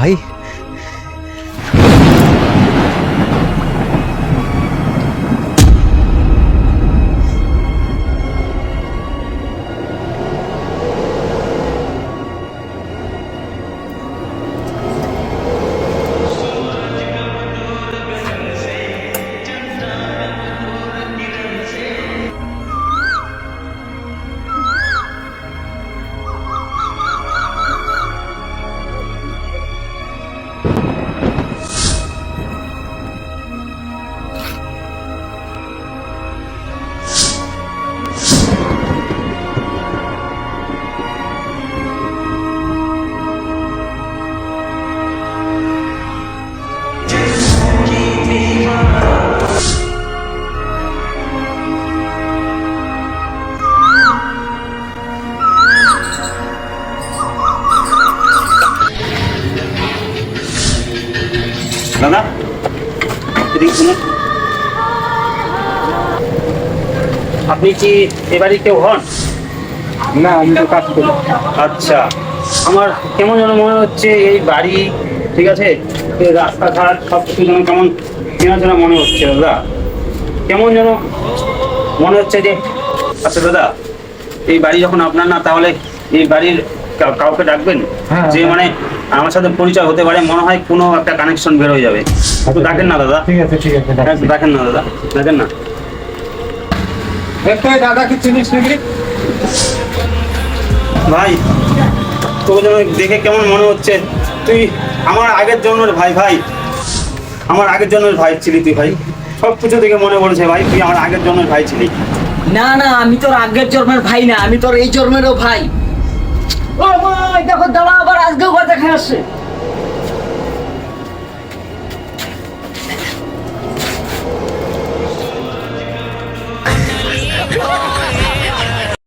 ভাই? দাদা, এদিকে শুনুন। আপনি কি এবারই কেউ হন? না, আমি তো কাজ করি। আচ্ছা, আমার কেমন যেন মনে হচ্ছে এই বাড়ি, ঠিক আছে, এই রাস্তাঘাট সব কিছু যেন কেমন চেনা চেনা মনে হচ্ছে দাদা। কেমন যেন মনে হচ্ছে যে, আচ্ছা দাদা, এই বাড়ি যখন আপনার না, তাহলে এই বাড়ির কাউকে ডাকবেন হ্যাঁ, যে মানে আমার সাথে পরিচয় হতে পারে, মনে হয় কোনো একটা কানেকশন বের হয়ে যাবে। একটু ডাকেন না দাদা, ঠিক আছে, ঠিক আছে। একটু ডাকেন না দাদা, ডাকেন না। দেখতে দাদাকে চিনিস নাকি? ভাই, তোকে যেন দেখে কেমন মনে হচ্ছে তুই আমার আগের জন্মের ভাই। ভাই, আমার আগের জন্মের ভাই ছিলি তুই ভাই। সব কিছু দেখে মনে পড়েছে ভাই, তুই আমার আগের জন্মের ভাই ছিলি। না না, আমি তোর আগের জন্মের ভাই না, আমি তোর এই জন্মেরও ভাই। ও ভাই দেখো, দাঁড়া, আবার আজকেও কথা খেয়ে আসছে।